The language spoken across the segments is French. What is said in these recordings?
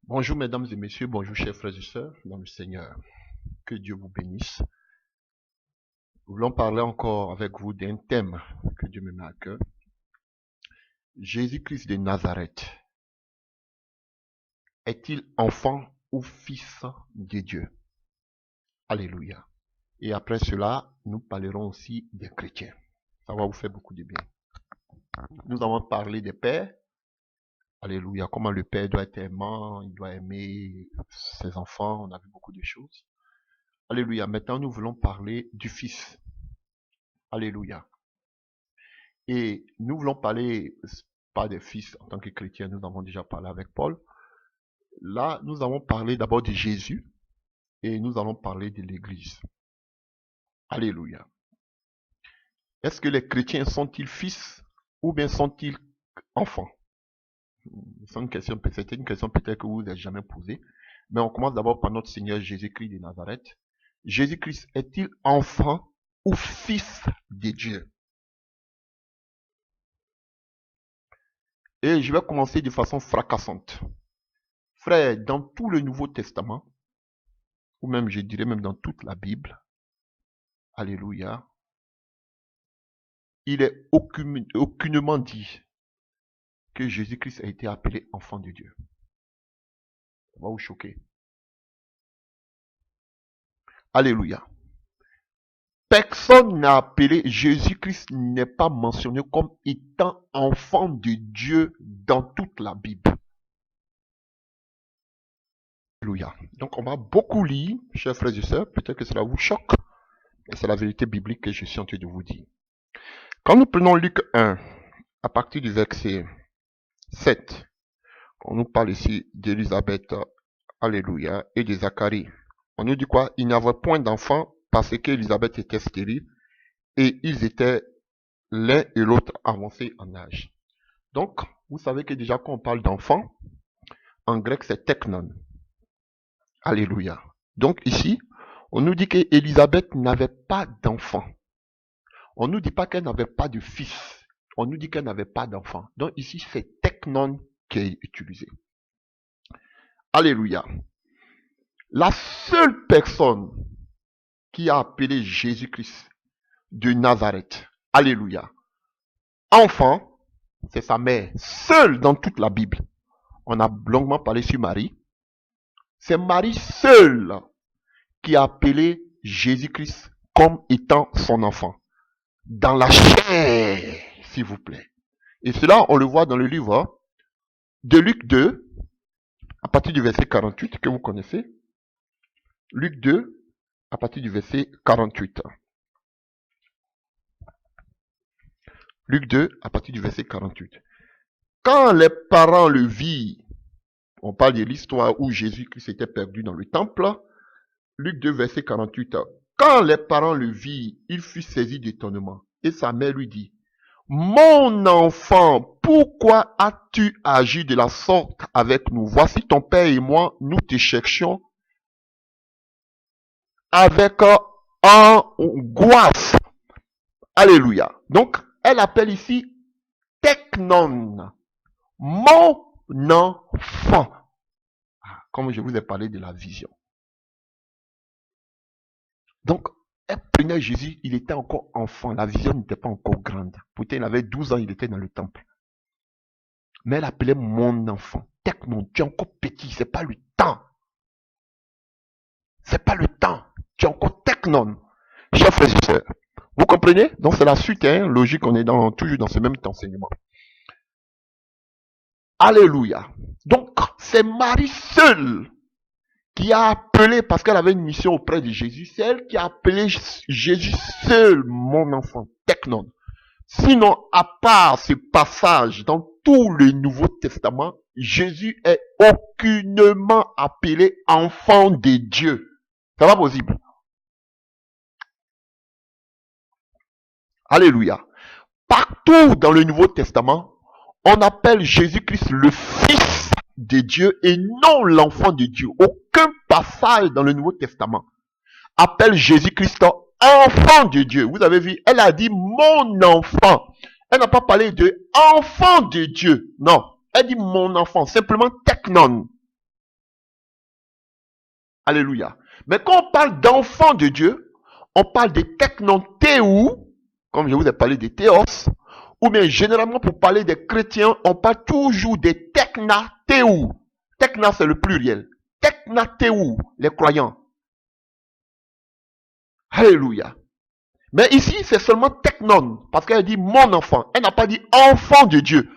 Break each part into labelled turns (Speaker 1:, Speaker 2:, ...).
Speaker 1: Bonjour mesdames et messieurs, bonjour chers frères et sœurs dans le Seigneur. Que Dieu vous bénisse. Nous voulons parler encore avec vous d'un thème que Dieu me met à cœur. Jésus-Christ de Nazareth est-il enfant ou fils de Dieu? Alléluia. Et après cela, nous parlerons aussi des chrétiens. Ça va vous faire beaucoup de bien. Nous avons parlé des pères. Alléluia. Comment le père doit être aimant, il doit aimer ses enfants. On a vu beaucoup de choses. Alléluia. Maintenant, nous voulons parler du fils. Alléluia. Et nous voulons parler, pas des fils en tant que chrétiens, nous avons déjà parlé avec Paul. Là, nous allons parler d'abord de Jésus et nous allons parler de l'Église. Alléluia. Est-ce que les chrétiens sont-ils fils ou bien sont-ils enfants? C'est une question peut-être que vous n'avez jamais posée. Mais on commence d'abord par notre Seigneur Jésus-Christ de Nazareth. Jésus-Christ est-il enfant ou fils de Dieu? Et je vais commencer de façon fracassante. Frère, dans tout le Nouveau Testament, ou même je dirais même dans toute la Bible, alléluia, il est aucunement dit que Jésus-Christ a été appelé enfant de Dieu. Ça va vous choquer. Alléluia. Personne n'a appelé, Jésus-Christ n'est pas mentionné comme étant enfant de Dieu dans toute la Bible. Alléluia. Donc on va beaucoup lire, chers frères et sœurs, peut-être que cela vous choque, mais c'est la vérité biblique que je suis en train de vous dire. Quand nous prenons Luc 1, à partir du verset 7, on nous parle ici d'Élisabeth, alléluia, et de Zacharie. On nous dit quoi? Il n'y avait point d'enfant parce qu'Élisabeth était stérile et ils étaient l'un et l'autre avancés en âge. Donc, vous savez que déjà quand on parle d'enfant, en grec c'est teknon. Alléluia. Donc ici, on nous dit qu'Élisabeth n'avait pas d'enfant. On ne nous dit pas qu'elle n'avait pas de fils. On nous dit qu'elle n'avait pas d'enfant. Donc ici, c'est teknon qui est utilisé. Alléluia. La seule personne qui a appelé Jésus-Christ de Nazareth, alléluia, enfant, c'est sa mère, seule dans toute la Bible. On a longuement parlé sur Marie. C'est Marie seule qui a appelé Jésus-Christ comme étant son enfant. Dans la chair, s'il vous plaît. Et cela, on le voit dans le livre de Luc 2, à partir du verset 48, que vous connaissez. Luc 2, à partir du verset 48. Luc 2, à partir du verset 48. Quand les parents le virent, on parle de l'histoire où Jésus-Christ était perdu dans le temple. Luc 2, verset 48. Quand les parents le virent, il fut saisi d'étonnement. Et sa mère lui dit, mon enfant, pourquoi as-tu agi de la sorte avec nous? Voici ton père et moi, nous te cherchions avec angoisse. Alléluia. Donc, elle appelle ici teknon, mon enfant. Comme je vous ai parlé de la vision. Donc, elle prenait Jésus, il était encore enfant, la vision n'était pas encore grande. Pourtant, il avait 12 ans, il était dans le temple. Mais elle appelait mon enfant. Teknon, tu es encore petit, c'est pas le temps. C'est pas le temps. Tu es encore teknon. Chers frères et sœurs, vous comprenez? Donc c'est la suite, hein, logique, on est toujours dans ce même enseignement. Alléluia. Donc, c'est Marie seule qui a appelé, parce qu'elle avait une mission auprès de Jésus, c'est elle qui a appelé Jésus seul, mon enfant, teknon. Sinon, à part ce passage dans tout le Nouveau Testament, Jésus est aucunement appelé enfant de Dieu. C'est pas possible. Alléluia. Partout dans le Nouveau Testament, on appelle Jésus-Christ le Fils de Dieu et non l'enfant de Dieu. Aucun passage dans le Nouveau Testament appelle Jésus-Christ enfant de Dieu. Vous avez vu, elle a dit mon enfant. Elle n'a pas parlé de enfant de Dieu. Non, elle dit mon enfant, simplement teknon. Alléluia. Mais quand on parle d'enfants de Dieu, on parle des technothéou, comme je vous ai parlé des théos, ou bien généralement pour parler des chrétiens, on parle toujours des technathéou. Techna, c'est le pluriel. Technathéou, les croyants. Alléluia. Mais ici, c'est seulement technon, parce qu'elle dit mon enfant. Elle n'a pas dit enfant de Dieu.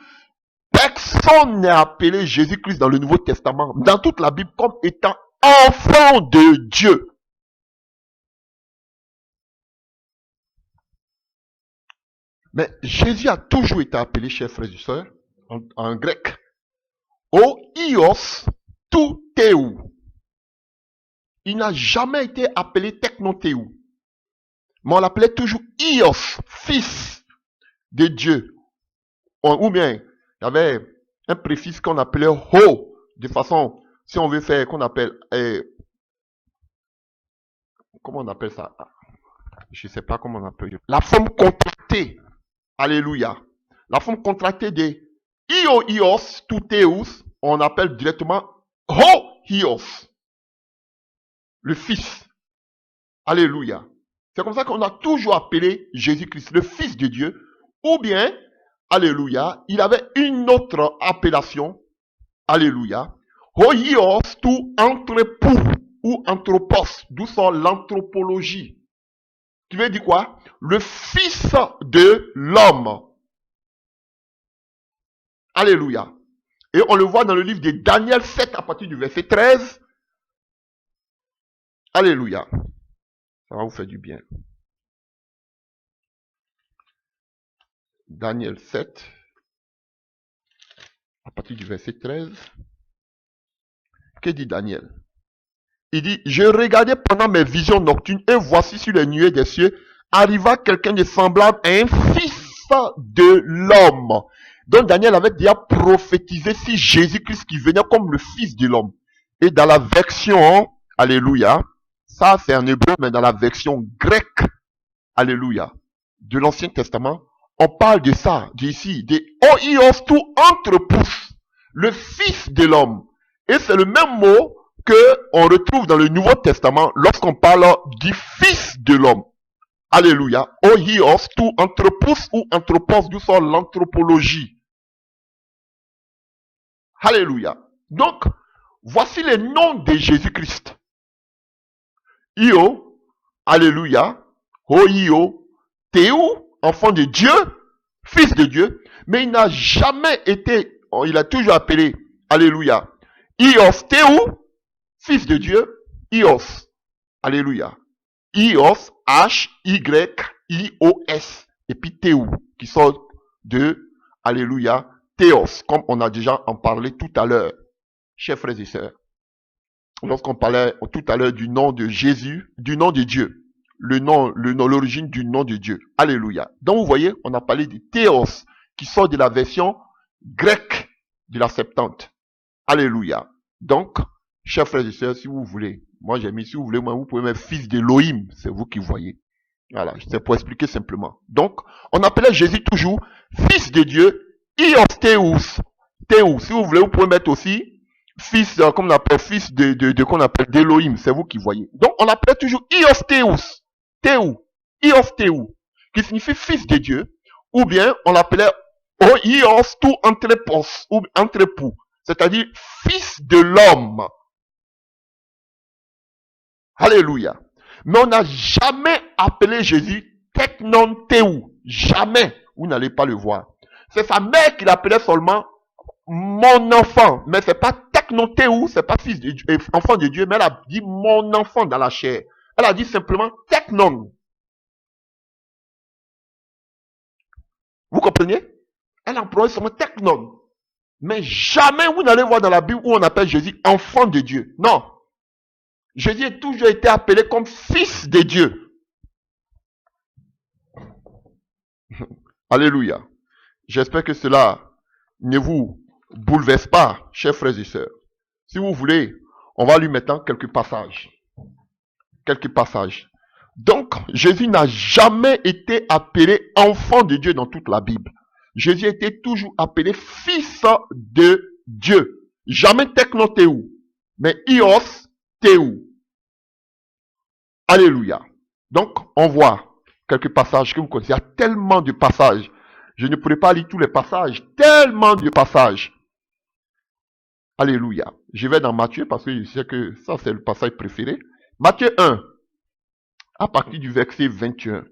Speaker 1: Personne n'est appelé Jésus-Christ dans le Nouveau Testament, dans toute la Bible, comme étant enfant de Dieu. Mais Jésus a toujours été appelé, chers frères et sœurs, en grec, Ios tout théou. Il n'a jamais été appelé technothéou. Mais on l'appelait toujours Ios, fils de Dieu. Ou bien, il y avait un préfixe qu'on appelait ho, de façon, si on veut faire, qu'on appelle, comment on appelle ça? Je ne sais pas comment on appelle. La forme contractée. Alléluia. La forme contractée de Ios, tout théus, on appelle directement Ho-Ios, le Fils. Alléluia. C'est comme ça qu'on a toujours appelé Jésus-Christ, le Fils de Dieu. Ou bien, alléluia, il avait une autre appellation. Alléluia. Ho-Ios, tout entrepou ou anthropos, d'où sort l'anthropologie. Qui veut dire quoi? Le Fils de l'homme. Alléluia. Et on le voit dans le livre de Daniel 7 à partir du verset 13. Alléluia. Ça va vous faire du bien. Daniel 7 à partir du verset 13. Que dit Daniel? Il dit, je regardais pendant mes visions nocturnes et voici sur les nuées des cieux arriva quelqu'un de semblable à un fils de l'homme. Donc Daniel avait déjà prophétisé sur Jésus-Christ qui venait comme le fils de l'homme. Et dans la version, alléluia, ça c'est en hébreu, mais dans la version grecque, alléluia, de l'Ancien Testament, on parle de ça, d'ici, de Oios tout entrepousse, le fils de l'homme. Et c'est le même mot que on retrouve dans le Nouveau Testament lorsqu'on parle du fils de l'homme. Alléluia. Oios tout entrepousse ou anthropos, d'où sort l'anthropologie. Alléluia. Donc, voici les noms de Jésus-Christ. Io, alléluia, Oio, Théou, enfant de Dieu, fils de Dieu, mais il n'a jamais été, il a toujours appelé, alléluia, Ios, Théou, fils de Dieu, Ios, alléluia, Ios, H-Y-I-O-S, et puis Théou, qui sort de, alléluia, Théos, comme on a déjà en parlé tout à l'heure, chers frères et sœurs. Lorsqu'on parlait tout à l'heure du nom de Jésus, du nom de Dieu, l'origine du nom de Dieu. Alléluia. Donc vous voyez, on a parlé de Théos, qui sort de la version grecque de la Septante. Alléluia. Donc, chers frères et sœurs, si vous voulez, moi j'ai mis, si vous voulez, moi vous pouvez mettre fils d'Élohim, c'est vous qui voyez. Voilà, c'est pour expliquer simplement. Donc, on appelait Jésus toujours fils de Dieu, Ios Théous. Théous, si vous voulez, vous pouvez mettre aussi fils, comme on appelle, fils qu'on appelle d'Élohim, c'est vous qui voyez. Donc, on appelait toujours Ios Théous, Théou, Ios Théou, qui signifie fils de Dieu, ou bien on l'appelait Ios tout entrepos, ou entrepou, c'est-à-dire fils de l'homme. Alléluia. Mais on n'a jamais appelé Jésus technon théou, jamais, vous n'allez pas le voir. C'est sa mère qui l'appelait seulement mon enfant, mais c'est pas technothéou, c'est pas fils de Dieu, enfant de Dieu, mais elle a dit mon enfant dans la chair. Elle a dit simplement technon. Vous comprenez? Elle a employé seulement technon. Mais jamais vous n'allez voir dans la Bible où on appelle Jésus enfant de Dieu. Non. Jésus a toujours été appelé comme fils de Dieu. Alléluia. J'espère que cela ne vous bouleverse pas, chers frères et sœurs. Si vous voulez, on va lui mettre quelques passages. Quelques passages. Donc, Jésus n'a jamais été appelé enfant de Dieu dans toute la Bible. Jésus a été toujours appelé fils de Dieu. Jamais technothéou, mais Ios Théou. Alléluia. Donc, on voit quelques passages que vous connaissez. Il y a tellement de passages. Je ne pourrais pas lire tous les passages. Tellement de passages. Alléluia. Je vais dans Matthieu parce que je sais que ça, c'est le passage préféré. Matthieu 1, à partir du verset 21.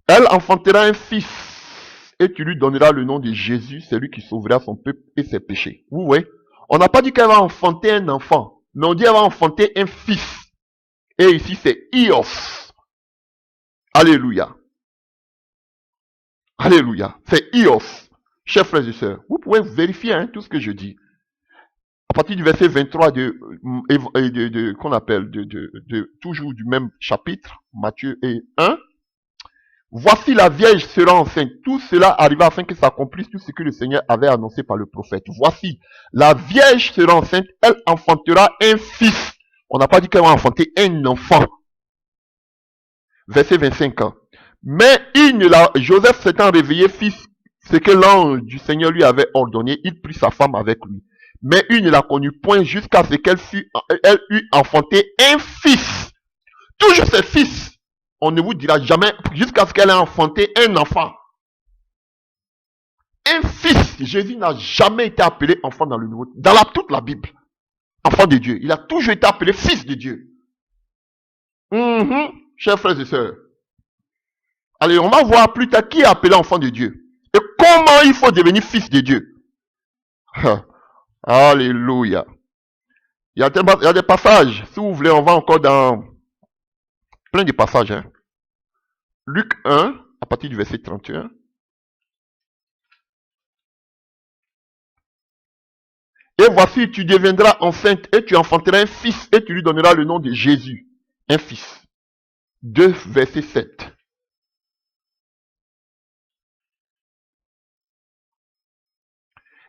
Speaker 1: Elle enfantera un fils et tu lui donneras le nom de Jésus, c'est lui qui sauvera son peuple et ses péchés. Vous voyez, on n'a pas dit qu'elle va enfanter un enfant, mais on dit qu'elle va enfanter un fils. Et ici, c'est Ios. Alléluia. Alléluia. C'est Ios. Chers frères et sœurs, vous pouvez vérifier tout ce que je dis. À partir du verset 23 qu'on appelle toujours du même chapitre, Matthieu 1. Voici la Vierge sera enceinte. Tout cela arriva afin que s'accomplisse tout ce que le Seigneur avait annoncé par le prophète. Voici, la Vierge sera enceinte, elle enfantera un fils. On n'a pas dit qu'elle va enfanter un enfant. Verset 25. Mais Joseph s'étant réveillé fils, ce que l'ange du Seigneur lui avait ordonné, il prit sa femme avec lui. Mais il ne la connut point jusqu'à ce qu'elle eût enfanté un fils. Toujours ses fils. On ne vous dira jamais jusqu'à ce qu'elle ait enfanté un enfant. Un fils. Jésus n'a jamais été appelé enfant dans le Nouveau, dans toute la Bible. Enfant de Dieu. Il a toujours été appelé fils de Dieu. Chers frères et sœurs. Allez, on va voir plus tard qui est appelé enfant de Dieu. Et comment il faut devenir fils de Dieu. Alléluia. Il y a des passages. Si vous voulez, on va encore dans plein de passages. Luc 1, à partir du verset 31. Et voici, tu deviendras enceinte et tu enfanteras un fils et tu lui donneras le nom de Jésus. Un fils. 2, verset 7.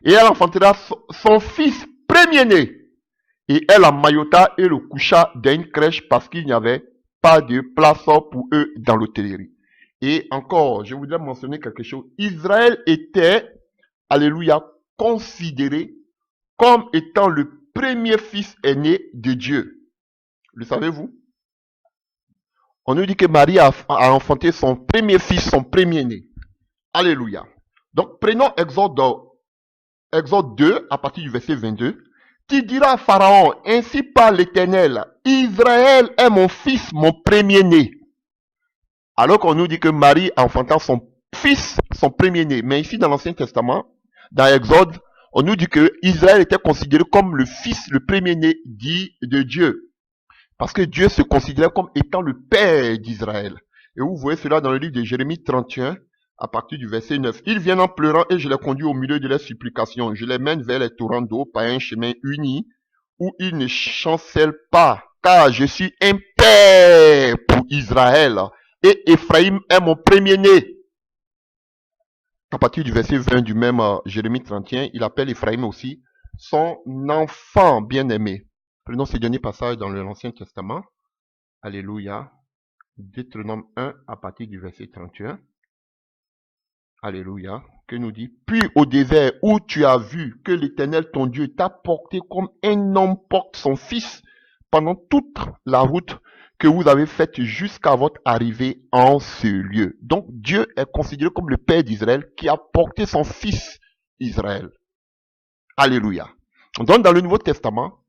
Speaker 1: Et elle enfantera son fils premier-né. Et elle emmaillota et le coucha dans une crèche parce qu'il n'y avait pas de place pour eux dans l'hôtellerie. Et encore, je voudrais mentionner quelque chose. Israël était, alléluia, considéré comme étant le premier fils aîné de Dieu. Le savez-vous? On nous dit que Marie a enfanté son premier fils, son premier-né. Alléluia. Donc, prenons Exode 2, à partir du verset 22. Tu diras à Pharaon, ainsi parle l'Éternel, Israël est mon fils, mon premier-né. Alors qu'on nous dit que Marie enfanta son fils, son premier-né. Mais ici, dans l'Ancien Testament, dans Exode, on nous dit que Israël était considéré comme le fils, le premier-né dit de Dieu. Parce que Dieu se considérait comme étant le père d'Israël. Et vous voyez cela dans le livre de Jérémie 31, à partir du verset 9. Ils viennent en pleurant et je les conduis au milieu de leurs supplications. Je les mène vers les torrents d'eau par un chemin uni où ils ne chancellent pas. Car je suis un père pour Israël. Et Ephraïm est mon premier-né. À partir du verset 20 du même Jérémie 31, il appelle Ephraïm aussi son enfant bien-aimé. Prenons ce dernier passage dans l'Ancien Testament. Alléluia. Deutéronome 1 à partir du verset 31. Alléluia. Que nous dit? Puis au désert où tu as vu que l'Éternel ton Dieu t'a porté comme un homme porte son fils pendant toute la route que vous avez faite jusqu'à votre arrivée en ce lieu. Donc Dieu est considéré comme le Père d'Israël qui a porté son fils Israël. Alléluia. Donc dans le Nouveau Testament,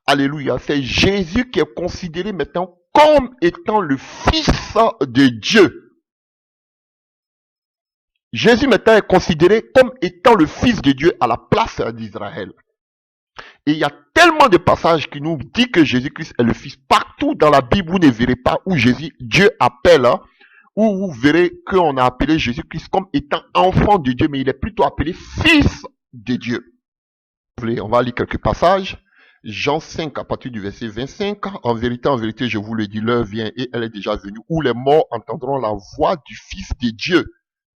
Speaker 1: alléluia, c'est Jésus qui est considéré maintenant comme étant le Fils de Dieu. Jésus maintenant est considéré comme étant le Fils de Dieu à la place d'Israël. Et il y a tellement de passages qui nous disent que Jésus-Christ est le Fils. Partout dans la Bible, vous ne verrez pas où Dieu appelle, où vous verrez qu'on a appelé Jésus-Christ comme étant enfant de Dieu, mais il est plutôt appelé Fils de Dieu. On va lire quelques passages. Jean 5 à partir du verset 25. En vérité, je vous le dis, l'heure vient et elle est déjà venue, où les morts entendront la voix du Fils de Dieu.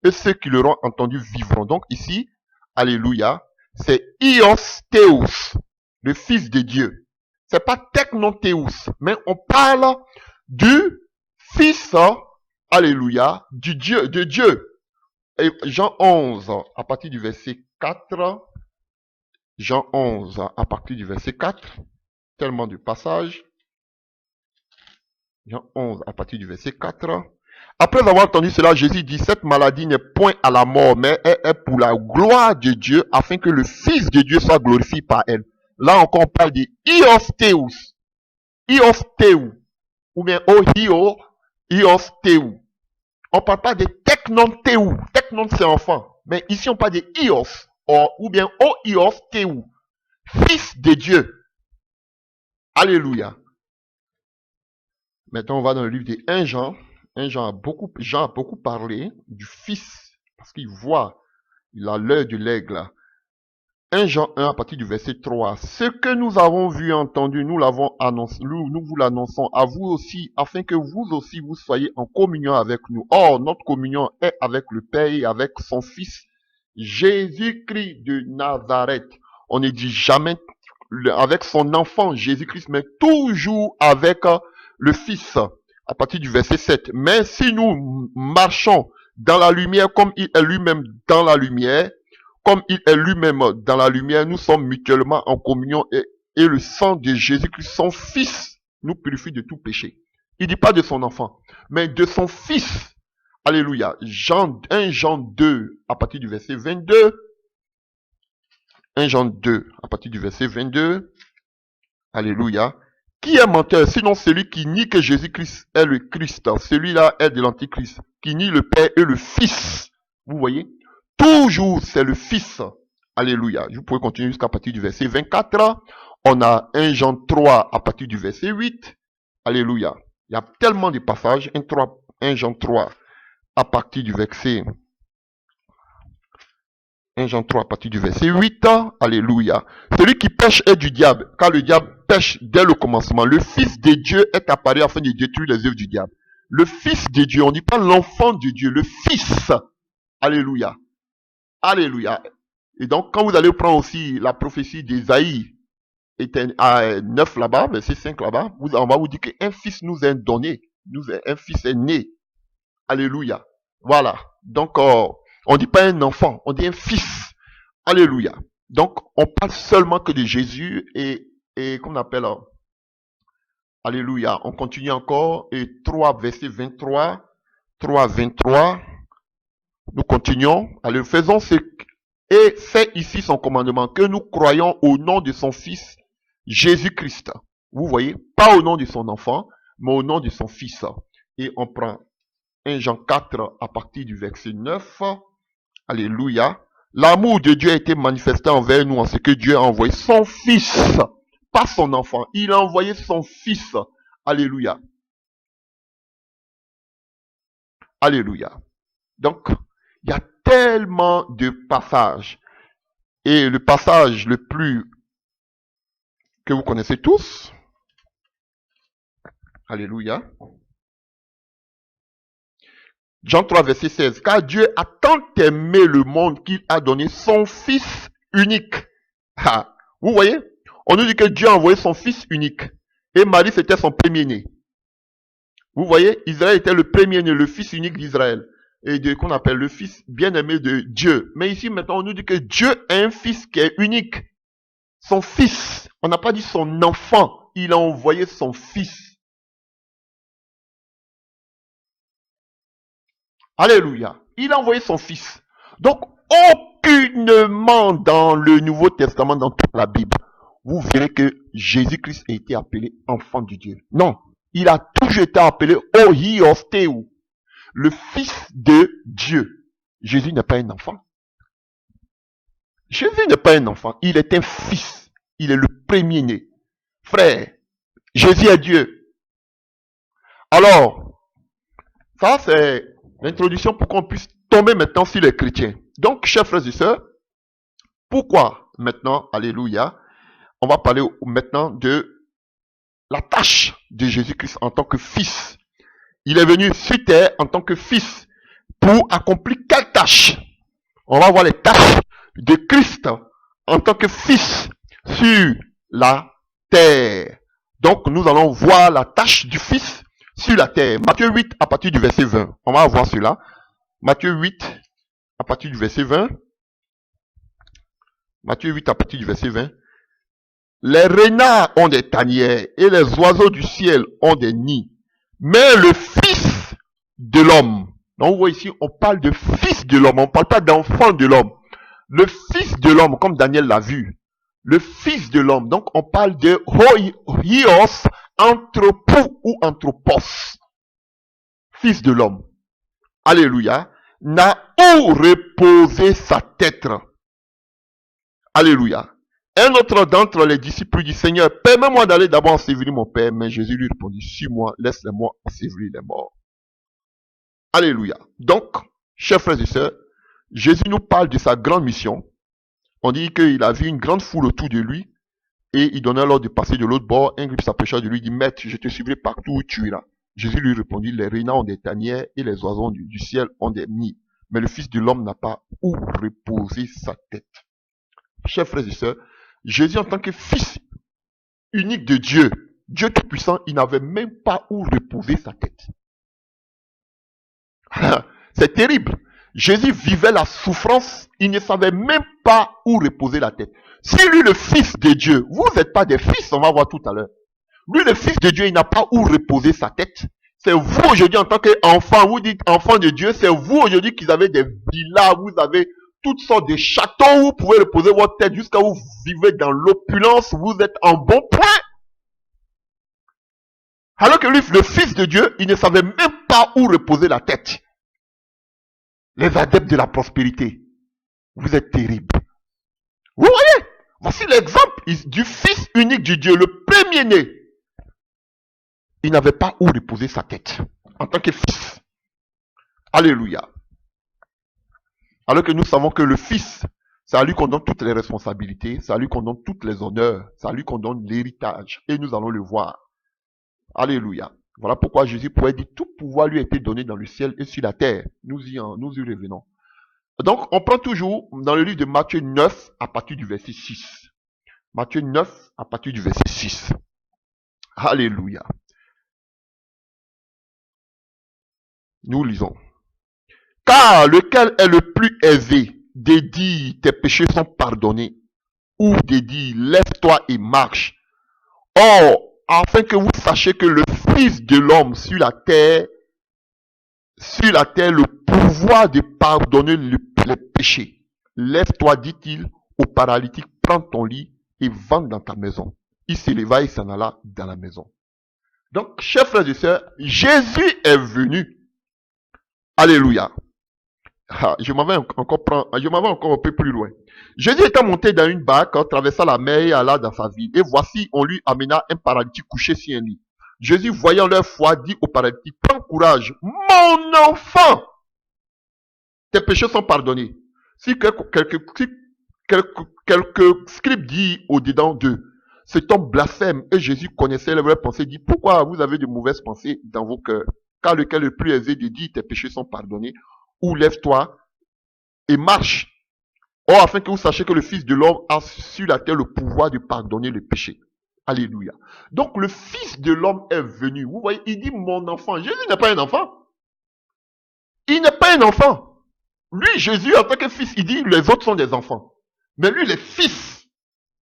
Speaker 1: Et ceux qui l'auront entendu vivront. Donc ici, alléluia, c'est Ios Théos, le Fils de Dieu. C'est pas Technothéos, mais on parle du Fils, alléluia, de Dieu. Et Jean 11, à partir du verset 4, Jean 11, à partir du verset 4, tellement de passages. Jean 11, à partir du verset 4. Après avoir entendu cela, Jésus dit, cette maladie n'est point à la mort, mais est pour la gloire de Dieu, afin que le Fils de Dieu soit glorifié par elle. Là encore, on parle de Iostheus. Iostheu. Ou bien Ohio, Iostheu. On ne parle pas de Technonteu. Technon, c'est enfant. Mais ici, on parle de Ios. Ou bien Iostheu. Fils de Dieu. Alléluia. Maintenant, on va dans le livre de 1 Jean. 1 Jean a beaucoup parlé du Fils. Parce qu'il voit, il a l'œil de l'aigle. 1 Jean 1 à partir du verset 3. Ce que nous avons vu et entendu, nous l'avons annoncé, nous vous l'annonçons à vous aussi, afin que vous aussi vous soyez en communion avec nous. Or, notre communion est avec le Père et avec son Fils, Jésus-Christ de Nazareth. On ne dit jamais avec son enfant Jésus-Christ, mais toujours avec le Fils. À partir du verset 7. Mais si nous marchons dans la lumière comme il est lui-même dans la lumière, comme il est lui-même dans la lumière, nous sommes mutuellement en communion et le sang de Jésus-Christ, son Fils, nous purifie de tout péché. Il dit pas de son enfant, mais de son Fils. Alléluia. 1 Jean 2, à partir du verset 22. 1 Jean 2, à partir du verset 22. Alléluia. Qui est menteur, sinon celui qui nie que Jésus-Christ est le Christ. Celui-là est de l'Antichrist, qui nie le Père et le Fils. Vous voyez? Toujours, c'est le Fils. Alléluia. Vous pouvez continuer jusqu'à partir du verset 24. On a 1 Jean 3 à partir du verset 8. Alléluia. Il y a tellement de passages. 1 Jean 3 à partir du verset 1 Jean 3 à partir du verset 8. Alléluia. Celui qui pêche est du diable, car le diable pêche dès le commencement. Le Fils de Dieu est apparu afin de détruire les œuvres du diable. Le Fils de Dieu, on ne dit pas l'enfant de Dieu, le Fils. Alléluia. Alléluia. Et donc, quand vous allez prendre aussi la prophétie d'Ésaïe, à 9 là-bas, verset 5 là-bas, on va vous dire qu'un fils nous est donné. Un fils est né. Alléluia. Voilà. Donc, on ne dit pas un enfant, on dit un fils. Alléluia. Donc, on parle seulement que de Jésus et qu'on appelle, alléluia. On continue encore, et 3, verset 23, 3, 23. Nous continuons. Allez, faisons ce et c'est ici son commandement, que nous croyons au nom de son Fils, Jésus-Christ. Vous voyez, pas au nom de son enfant, mais au nom de son Fils. Et on prend 1 Jean 4 à partir du verset 9. Alléluia. L'amour de Dieu a été manifesté envers nous en ce que Dieu a envoyé son Fils, pas son enfant. Il a envoyé son Fils. Alléluia. Alléluia. Donc, il y a tellement de passages. Et le passage le plus que vous connaissez tous. Alléluia. Jean 3, verset 16. Car Dieu a tant aimé le monde qu'il a donné son Fils unique. Ah, vous voyez? On nous dit que Dieu a envoyé son Fils unique. Et Marie, c'était son premier-né. Vous voyez? Israël était le premier-né, le Fils unique d'Israël. Et qu'on appelle le Fils bien-aimé de Dieu. Mais ici, maintenant, on nous dit que Dieu a un Fils qui est unique. Son Fils. On n'a pas dit son enfant. Il a envoyé son Fils. Alléluia. Il a envoyé son Fils. Donc, aucunement dans le Nouveau Testament, dans toute la Bible, vous verrez que Jésus-Christ a été appelé enfant de Dieu. Non. Il a toujours été appelé Ohiosteu, le Fils de Dieu. Jésus n'est pas un enfant. Jésus n'est pas un enfant. Il est un fils. Il est le premier-né. Frère, Jésus est Dieu. Alors, ça c'est l'introduction pour qu'on puisse tomber maintenant sur les chrétiens. Donc, chers frères et sœurs, pourquoi maintenant, alléluia, on va parler maintenant de la tâche de Jésus-Christ en tant que fils. Il est venu sur terre en tant que fils pour accomplir quelle tâche? On va voir les tâches de Christ en tant que fils sur la terre. Donc, nous allons voir la tâche du fils sur la terre. Matthieu 8 à partir du verset 20. On va voir cela. Matthieu 8 à partir du verset 20. Matthieu 8 à partir du verset 20. Les renards ont des tanières et les oiseaux du ciel ont des nids. Mais le Fils de l'homme. Donc vous voyez ici, on parle de Fils de l'homme, on ne parle pas d'enfant de l'homme. Le Fils de l'homme, comme Daniel l'a vu. Le Fils de l'homme. Donc on parle de Hoios anthropou ou anthropos. Fils de l'homme. Alléluia. N'a où reposer sa tête. Alléluia. Un autre d'entre les disciples lui dit, Seigneur, permets-moi d'aller d'abord ensevelir mon père. Mais Jésus lui répondit, suis-moi, laisse-moi ensevelir les morts. Alléluia. Donc, chers frères et sœurs, Jésus nous parle de sa grande mission. On dit qu'il a vu une grande foule autour de lui et il donna l'ordre de passer de l'autre bord. Un groupe s'approcha de lui et dit, Maître, je te suivrai partout où tu iras. Jésus lui répondit, les renards ont des tanières et les oiseaux du ciel ont des nids. Mais le Fils de l'homme n'a pas où reposer sa tête. Chers frères et sœurs, Jésus en tant que Fils unique de Dieu, Dieu Tout-Puissant, il n'avait même pas où reposer sa tête. C'est terrible. Jésus vivait la souffrance, il ne savait même pas où reposer la tête. Si lui, le Fils de Dieu, vous n'êtes pas des fils, on va voir tout à l'heure. Lui, le Fils de Dieu, il n'a pas où reposer sa tête. C'est vous aujourd'hui en tant qu'enfant, vous dites enfant de Dieu, c'est vous aujourd'hui qui avez des villas, vous avez toutes sortes de châteaux où vous pouvez reposer votre tête jusqu'à où vous vivez dans l'opulence, vous êtes en bon point. Alors que lui, le Fils de Dieu, il ne savait même pas où reposer la tête. Les adeptes de la prospérité, vous êtes terribles. Vous voyez, voici l'exemple du Fils unique de Dieu, le premier-né. Il n'avait pas où reposer sa tête en tant que fils. Alléluia. Alors que nous savons que le Fils, c'est à lui qu'on donne toutes les responsabilités, c'est à lui qu'on donne toutes les honneurs, c'est à lui qu'on donne l'héritage. Et nous allons le voir. Alléluia. Voilà pourquoi Jésus pouvait dire tout pouvoir lui a été donné dans le ciel et sur la terre. Nous y revenons. Donc, on prend toujours dans le livre de Matthieu 9 à partir du verset 6. Matthieu 9 à partir du verset 6. Alléluia. Nous lisons. Car lequel est le plus aisé de dire tes péchés sont pardonnés ou de dire lève-toi et marche. Or, afin que vous sachiez que le Fils de l'homme sur la terre, le pouvoir de pardonner les péchés. Lève-toi, dit-il au paralytique, prends ton lit et va dans ta maison. Il s'éleva et s'en alla dans la maison. Donc, chers frères et sœurs, Jésus est venu. Alléluia. Je m'avais encore un peu plus loin. Jésus était monté dans une barque, traversa la mer et alla dans sa ville. Et voici, on lui amena un paralytique couché sur un lit. Jésus, voyant leur foi, dit au paralytique, prends courage, mon enfant, tes péchés sont pardonnés. Si quelques scribes disent au-dedans d'eux, cet homme blasphème, et Jésus connaissait les vraies pensées, dit, pourquoi vous avez de mauvaises pensées dans vos cœurs? Car lequel est le plus aisé de dire, tes péchés sont pardonnés, ou lève-toi et marche. Or, afin que vous sachiez que le Fils de l'homme a sur la terre le pouvoir de pardonner le péché. Alléluia. Donc, le Fils de l'homme est venu. Vous voyez, il dit, mon enfant. Jésus n'est pas un enfant. Il n'est pas un enfant. Lui, Jésus, en tant que fils, il dit, les autres sont des enfants. Mais lui, les fils.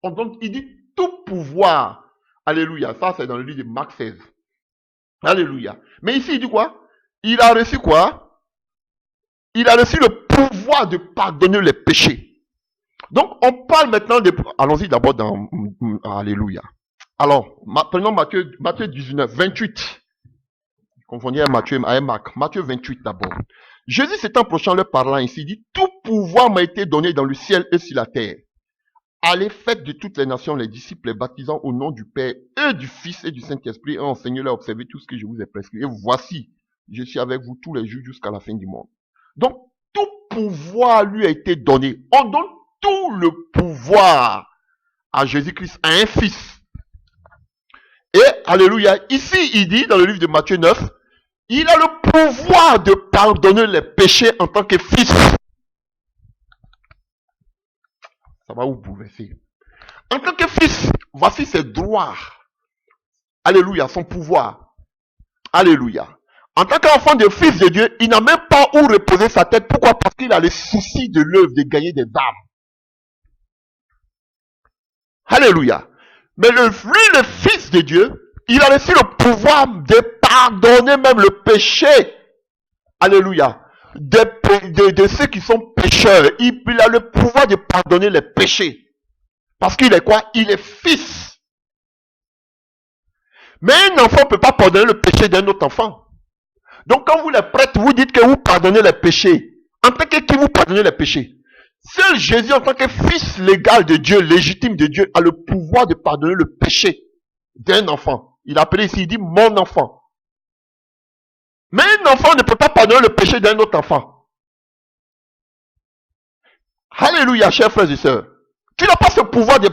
Speaker 1: Donc, il dit, tout pouvoir. Alléluia. Ça, c'est dans le livre de Marc 16. Alléluia. Mais ici, il dit quoi? Il a reçu quoi? Il a reçu le pouvoir de pardonner les péchés. Donc, on parle maintenant de... Allons-y d'abord dans... Alléluia. Alors, prenons Matthieu 19, 28. Confondez Matthieu et Marc. Matthieu 28 d'abord. Jésus s'étant approchant leur parlant ici, dit, tout pouvoir m'a été donné dans le ciel et sur la terre. Allez, faites de toutes les nations les disciples, les baptisant au nom du Père et du Fils et du Saint-Esprit, et enseignez-leur à observer tout ce que je vous ai prescrit. Et voici, je suis avec vous tous les jours jusqu'à la fin du monde. Donc, tout pouvoir lui a été donné. On donne tout le pouvoir à Jésus-Christ, à un fils. Et, alléluia, ici il dit, dans le livre de Matthieu 9, il a le pouvoir de pardonner les péchés en tant que fils. Ça va vous bouleverser. En tant que fils, voici ses droits. Alléluia, son pouvoir. Alléluia. En tant qu'enfant de fils de Dieu, il n'a même pas où reposer sa tête. Pourquoi? Parce qu'il a le souci de l'œuvre, de gagner des âmes. Alléluia. Mais lui, le fils de Dieu, Il a reçu le pouvoir de pardonner même le péché. Alléluia. De ceux qui sont pécheurs. Il a le pouvoir de pardonner les péchés. Parce qu'il est quoi? Il est fils. Mais un enfant ne peut pas pardonner le péché d'un autre enfant. Donc quand vous les prêtres, vous dites que vous pardonnez les péchés. En tant que qui vous pardonnez les péchés? Seul Jésus, en tant que fils légal de Dieu, légitime de Dieu, a le pouvoir de pardonner le péché d'un enfant. Il a appelé ici, il dit mon enfant. Mais un enfant ne peut pas pardonner le péché d'un autre enfant. Alléluia, chers frères et sœurs. Tu n'as pas ce pouvoir de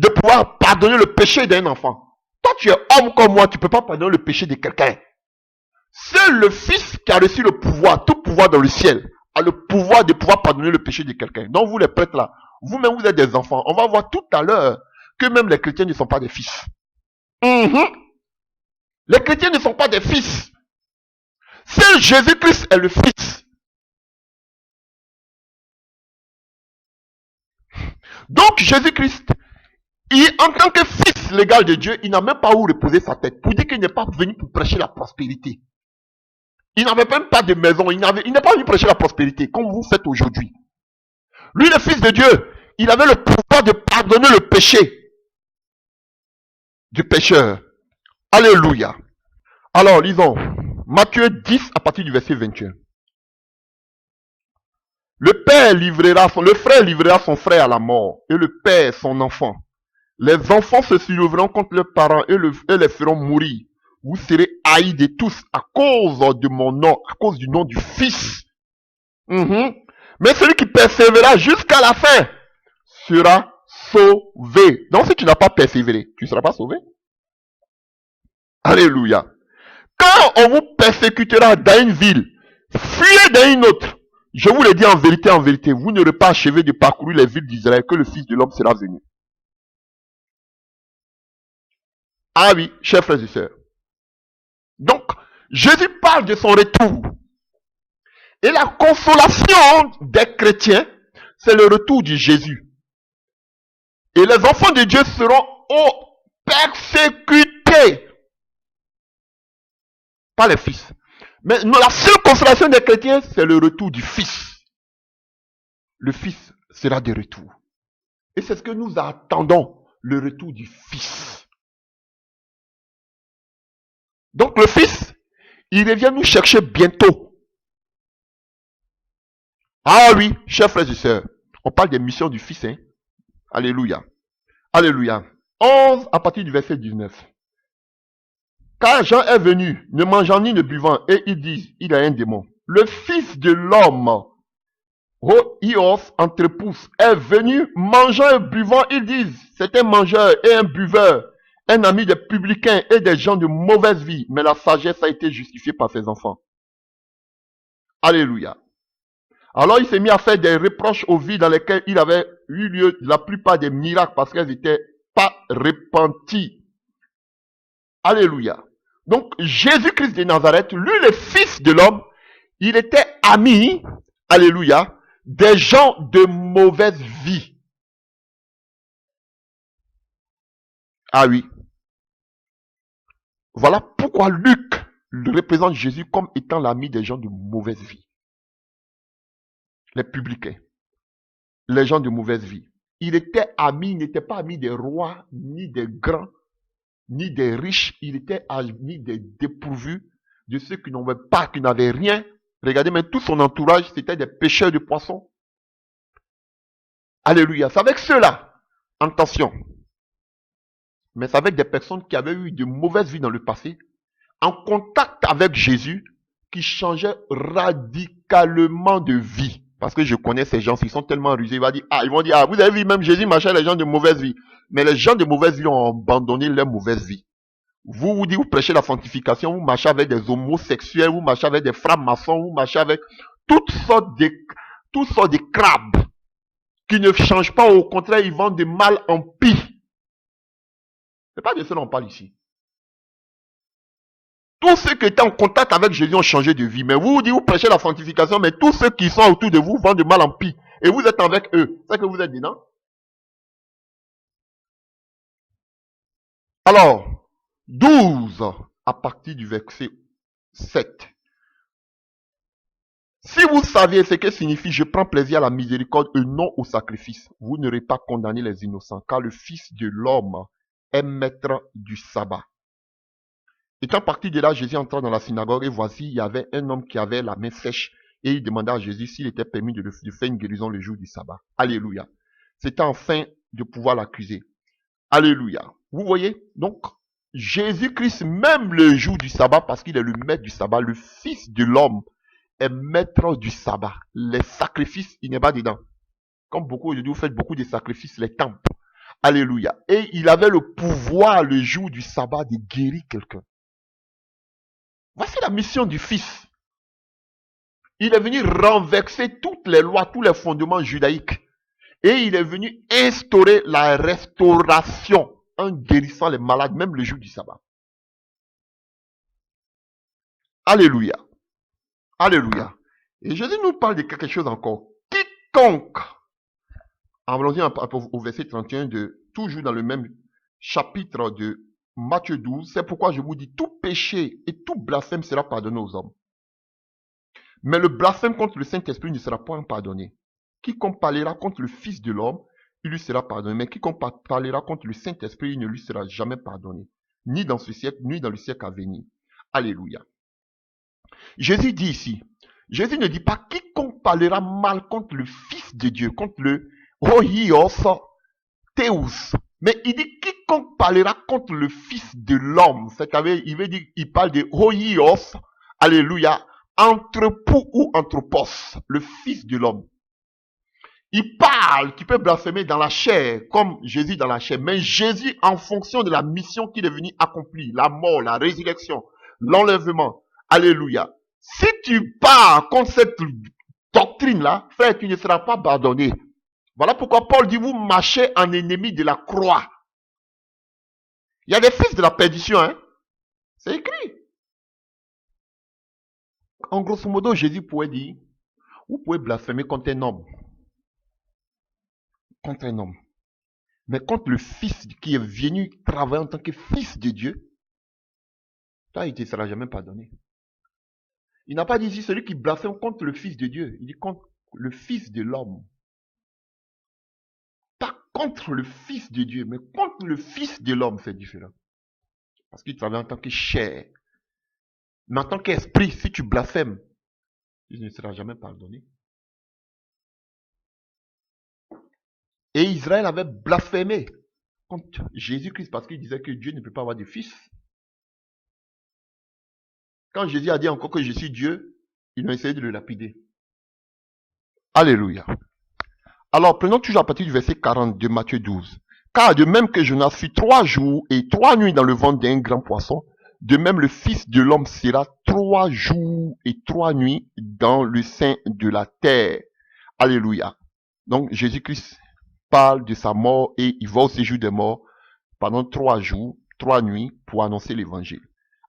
Speaker 1: pouvoir pardonner le péché d'un enfant. Toi, tu es homme comme moi, tu ne peux pas pardonner le péché de quelqu'un. Seul le Fils qui a reçu le pouvoir, tout pouvoir dans le ciel, a le pouvoir de pouvoir pardonner le péché de quelqu'un. Donc vous les prêtres là, vous-même vous êtes des enfants. On va voir tout à l'heure que même les chrétiens ne sont pas des fils. Les chrétiens ne sont pas des fils. Seul Jésus-Christ est le Fils. Donc Jésus-Christ, en tant que fils légal de Dieu, il n'a même pas où reposer sa tête. Pour dire qu'il n'est pas venu pour prêcher la prospérité. Il n'avait même pas de maison. Il n'est pas venu prêcher la prospérité, comme vous faites aujourd'hui. Lui, le Fils de Dieu, il avait le pouvoir de pardonner le péché du pécheur. Alléluia. Alors, lisons. Matthieu 10 à partir du verset 21. Le frère livrera son frère à la mort, et le père son enfant. Les enfants se soulèveront contre leurs parents et les feront mourir. Vous serez haïs de tous à cause de mon nom, à cause du nom du Fils. Mais celui qui persévérera jusqu'à la fin sera sauvé. Donc si tu n'as pas persévéré, tu ne seras pas sauvé. Alléluia. Quand on vous persécutera dans une ville, fuyez dans une autre. Je vous le dis en vérité, vous n'aurez pas achevé de parcourir les villes d'Israël que le Fils de l'homme sera venu. Ah oui, chers frères et sœurs. Donc, Jésus parle de son retour. Et la consolation des chrétiens, c'est le retour de Jésus. Et les enfants de Dieu seront persécutés. Pas les fils. Mais la seule consolation des chrétiens, c'est le retour du Fils. Le Fils sera de retour. Et c'est ce que nous attendons, le retour du Fils. Donc le Fils, il revient nous chercher bientôt. Ah oui, chers frères et sœurs, on parle des missions du Fils. Hein? Alléluia. Alléluia. 11 à partir du verset 19. Car Jean est venu, ne mangeant ni ne buvant, et ils disent, il a un démon. Le Fils de l'homme, Ios entrepousse, est venu mangeant et buvant, ils disent, c'est un mangeur et un buveur, un ami des publicains et des gens de mauvaise vie, mais la sagesse a été justifiée par ses enfants. Alléluia. Alors il s'est mis à faire des reproches aux vies dans lesquelles il avait eu lieu la plupart des miracles parce qu'elles n'étaient pas repenties. Alléluia. Donc Jésus-Christ de Nazareth, lui le Fils de l'homme, il était ami, alléluia, des gens de mauvaise vie. Ah oui. Voilà pourquoi Luc représente Jésus comme étant l'ami des gens de mauvaise vie. Les publicains, les gens de mauvaise vie. Il était ami, il n'était pas ami des rois, ni des grands, ni des riches. Il était ami des dépourvus, de ceux qui n'avaient pas, qui n'avaient rien. Regardez, mais tout son entourage, c'était des pêcheurs de poissons. Alléluia. C'est avec ceux-là, attention. Mais c'est avec des personnes qui avaient eu de mauvaises vies dans le passé, en contact avec Jésus, qui changeaient radicalement de vie. Parce que je connais ces gens, ils sont tellement rusés, ils vont dire, vous avez vu, même Jésus marchait les gens de mauvaise vie. Mais les gens de mauvaise vie ont abandonné leur mauvaise vie. Vous dites, vous prêchez la sanctification, vous marchez avec des homosexuels, vous marchez avec des francs-maçons, vous marchez avec toutes sortes de crabes qui ne changent pas, au contraire, ils vont de mal en pire. C'est pas de cela qu'on parle ici. Tous ceux qui étaient en contact avec Jésus ont changé de vie. Mais vous dites, vous prêchez la sanctification, mais tous ceux qui sont autour de vous vont de mal en pire. Et vous êtes avec eux. C'est que vous êtes dedans. Alors, 12, à partir du verset 7. Si vous saviez ce que signifie je prends plaisir à la miséricorde et non au sacrifice, vous n'aurez pas condamné les innocents, car le Fils de l'homme est maître du sabbat. Étant parti de là, Jésus entra dans la synagogue et voici, il y avait un homme qui avait la main sèche et il demanda à Jésus s'il était permis de faire une guérison le jour du sabbat. Alléluia. C'était enfin de pouvoir l'accuser. Alléluia. Vous voyez? Donc, Jésus-Christ, même le jour du sabbat, parce qu'il est le maître du sabbat, le Fils de l'homme est maître du sabbat. Les sacrifices, il n'est pas dedans. Comme beaucoup aujourd'hui, vous faites beaucoup de sacrifices, les temples. Alléluia. Et il avait le pouvoir le jour du sabbat de guérir quelqu'un. Voici la mission du Fils. Il est venu renverser toutes les lois, tous les fondements judaïques. Et il est venu instaurer la restauration en guérissant les malades, même le jour du sabbat. Alléluia. Alléluia. Et Jésus nous parle de quelque chose encore. Quiconque, allons-y au verset 31, toujours dans le même chapitre de Matthieu 12, c'est pourquoi je vous dis, tout péché et tout blasphème sera pardonné aux hommes. Mais le blasphème contre le Saint-Esprit ne sera point pardonné. Quiconque parlera contre le Fils de l'homme, il lui sera pardonné. Mais quiconque parlera contre le Saint-Esprit, il ne lui sera jamais pardonné. Ni dans ce siècle, ni dans le siècle à venir. Alléluia. Jésus dit ici, Jésus ne dit pas quiconque parlera mal contre le Fils de Dieu, contre le Hoios Theus. Mais il dit quiconque parlera contre le Fils de l'homme. C'est-à-dire, il veut dire, il parle de Hoios, alléluia, Anthropou ou Anthropos, le Fils de l'homme. Il parle, qui peut blasphémer dans la chair, comme Jésus dans la chair. Mais Jésus, en fonction de la mission qu'il est venu accomplir, la mort, la résurrection, l'enlèvement, alléluia. Si tu pars contre cette doctrine-là, frère, tu ne seras pas pardonné. Voilà pourquoi Paul dit, vous marchez en ennemi de la croix. Il y a des fils de la perdition, hein. C'est écrit. En grosso modo, Jésus pourrait dire, vous pouvez blasphémer contre un homme. Contre un homme. Mais contre le Fils qui est venu travailler en tant que Fils de Dieu, toi, il ne te sera jamais pardonné. Il n'a pas dit ici celui qui blasphème contre le Fils de Dieu. Il dit contre le Fils de l'homme. Pas contre le Fils de Dieu, mais contre le Fils de l'homme, c'est différent. Parce qu'il travaille en tant que chair. Mais en tant qu'esprit, si tu blasphèmes, il ne sera jamais pardonné. Et Israël avait blasphémé contre Jésus-Christ parce qu'il disait que Dieu ne peut pas avoir de fils. Quand Jésus a dit encore que je suis Dieu, ils ont essayé de le lapider. Alléluia. Alors, prenons toujours à partir du verset 40 de Matthieu 12. Car de même que Jonas fut 3 jours et 3 nuits dans le ventre d'un grand poisson, de même le Fils de l'homme sera 3 jours et 3 nuits dans le sein de la terre. Alléluia. Donc, Jésus-Christ parle de sa mort et il va au séjour des morts pendant 3 jours, 3 nuits pour annoncer l'évangile.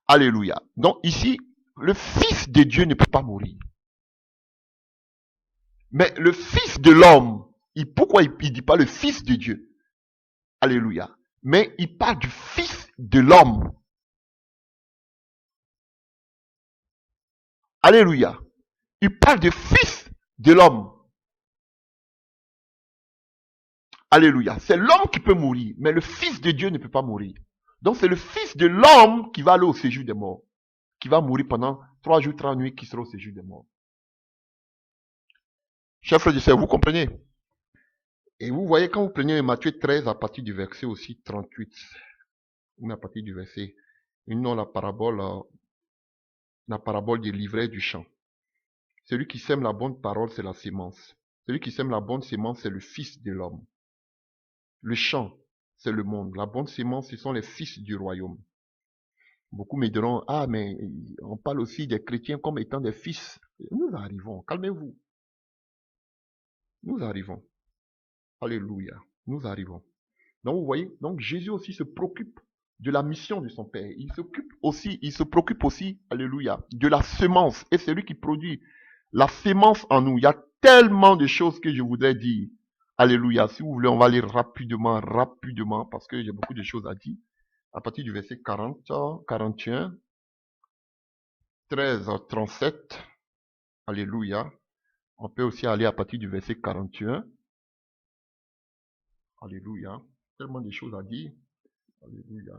Speaker 1: Alléluia. Donc ici, le Fils de Dieu ne peut pas mourir. Mais le Fils de l'homme, pourquoi il ne dit pas le Fils de Dieu? Alléluia. Mais il parle du Fils de l'homme. Alléluia. Il parle du Fils de l'homme. Alléluia. C'est l'homme qui peut mourir, mais le Fils de Dieu ne peut pas mourir. Donc c'est le Fils de l'homme qui va aller au séjour des morts, qui va mourir pendant 3 jours, 3 nuits, qui sera au séjour des morts. Chers frères et sœurs, vous comprenez? Et vous voyez, quand vous prenez Matthieu 13 à partir du verset aussi 38, ou à partir du verset, non, la parabole de l'ivraie du champ. Celui qui sème la bonne parole, c'est la sémence. Celui qui sème la bonne sémence, c'est le Fils de l'homme. Le champ, c'est le monde. La bonne sémence, ce sont les fils du royaume. Beaucoup me diront, ah, mais on parle aussi des chrétiens comme étant des fils. Nous arrivons, calmez-vous. Nous arrivons. Alléluia. Nous arrivons. Donc, vous voyez, donc Jésus aussi se préoccupe de la mission de son Père. Il se préoccupe aussi, alléluia, de la semence. Et c'est lui qui produit la sémence en nous. Il y a tellement de choses que je voudrais dire. Alléluia. Si vous voulez, on va aller rapidement, parce que j'ai beaucoup de choses à dire. à partir du verset 40, 41, 13, 37. Alléluia. On peut aussi aller à partir du verset 41. Alléluia. Tellement de choses à dire. Alléluia.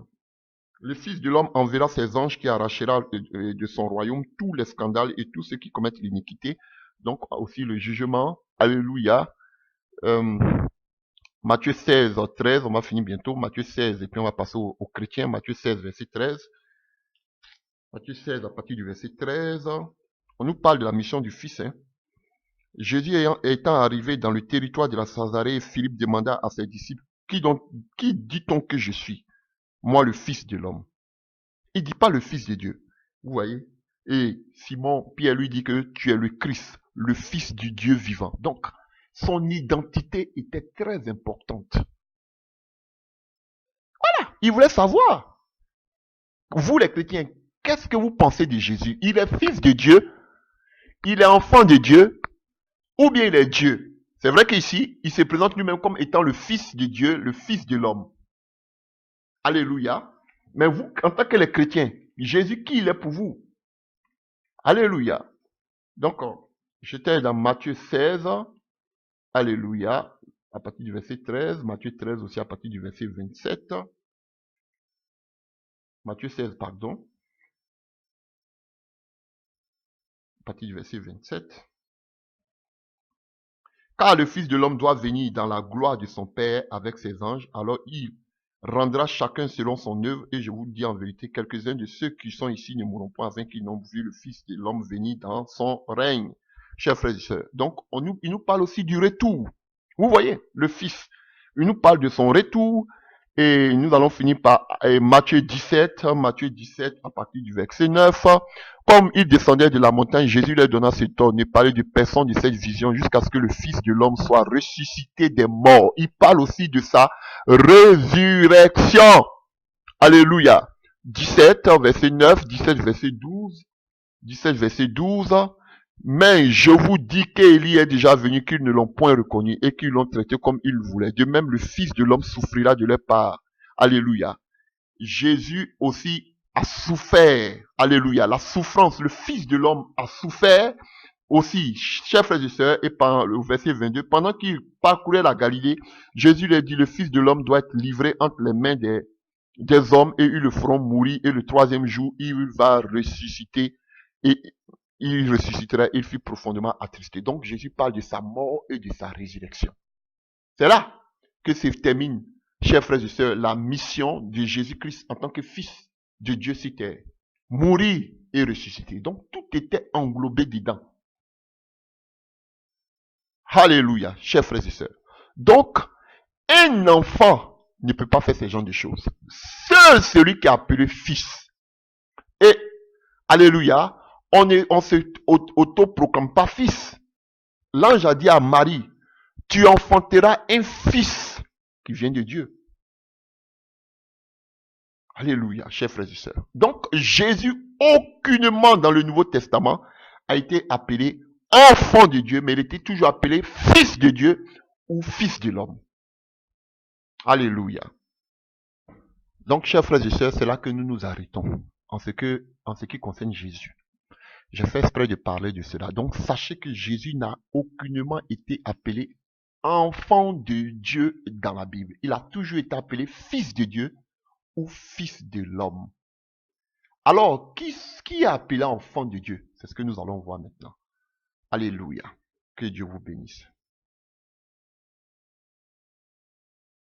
Speaker 1: Le Fils de l'homme enverra ses anges qui arrachera de son royaume tous les scandales et tous ceux qui commettent l'iniquité. Donc aussi le jugement. Alléluia. Matthieu 16, 13, on va finir bientôt. Matthieu 16, et puis on va passer aux chrétiens. Matthieu 16, verset 13. Matthieu 16, à partir du verset 13. On nous parle de la mission du Fils. Jésus étant arrivé dans le territoire de la Césarée, Philippe demanda à ses disciples, qui dit-on que je suis? Moi, le Fils de l'homme. Il dit pas le Fils de Dieu. Vous voyez? Et Simon, Pierre lui dit que tu es le Christ, le Fils du Dieu vivant. Donc, son identité était très importante. Voilà, il voulait savoir. Vous les chrétiens, qu'est-ce que vous pensez de Jésus? Il est Fils de Dieu, il est enfant de Dieu, ou bien il est Dieu? C'est vrai qu'ici, il se présente lui-même comme étant le Fils de Dieu, le Fils de l'homme. Alléluia. Mais vous, en tant que les chrétiens, Jésus, qui il est pour vous? Alléluia. Donc, j'étais dans Matthieu 16. Alléluia. À partir du verset 13. Matthieu 13 aussi à partir du verset 27. Matthieu 16, pardon. À partir du verset 27. Car le Fils de l'homme doit venir dans la gloire de son Père avec ses anges, alors il rendra chacun selon son œuvre, et je vous dis en vérité, quelques-uns de ceux qui sont ici ne mourront pas afin qu'ils n'ont vu le Fils de l'homme venir dans son règne. Chers frères et sœurs, donc il nous parle aussi du retour. Vous voyez, le Fils, il nous parle de son retour, et nous allons finir par Matthieu 17 à partir du verset 9. Comme il descendait de la montagne, Jésus leur donna cet ordre, ne parlez de personne de cette vision jusqu'à ce que le Fils de l'homme soit ressuscité des morts. Il parle aussi de sa résurrection. Alléluia. 17, verset 9, 17, verset 12, 17, verset 12. Mais je vous dis qu'Élie est déjà venu, qu'ils ne l'ont point reconnu et qu'ils l'ont traité comme il voulait. De même, le Fils de l'homme souffrira de leur part. Alléluia. Jésus aussi a souffert. Alléluia. La souffrance, le Fils de l'homme a souffert aussi. Chers frères et sœurs, et par le verset 22, pendant qu'il parcourait la Galilée, Jésus leur dit, le Fils de l'homme doit être livré entre les mains des hommes et ils le feront mourir et le troisième jour, il va ressusciter et il ressuscitera, il fut profondément attristé. Donc Jésus parle de sa mort et de sa résurrection. C'est là que se termine, chers frères et sœurs, la mission de Jésus-Christ en tant que Fils de Dieu sur terre. Mourir et ressusciter. Donc tout était englobé dedans. Alléluia, chers frères et sœurs. Donc, un enfant ne peut pas faire ce genre de choses. Seul celui qui est appelé Fils. Et, alléluia, on se autoproclame pas fils. L'ange a dit à Marie, tu enfanteras un fils qui vient de Dieu. Alléluia, chers frères et sœurs. Donc, Jésus, aucunement dans le Nouveau Testament, a été appelé enfant de Dieu, mais il était toujours appelé fils de Dieu ou fils de l'homme. Alléluia. Donc, chers frères et sœurs, c'est là que nous nous arrêtons en ce qui concerne Jésus. J'ai fait exprès de parler de cela. Donc, sachez que Jésus n'a aucunement été appelé enfant de Dieu dans la Bible. Il a toujours été appelé fils de Dieu ou fils de l'homme. Alors, qui est appelé enfant de Dieu? C'est ce que nous allons voir maintenant. Alléluia. Que Dieu vous bénisse.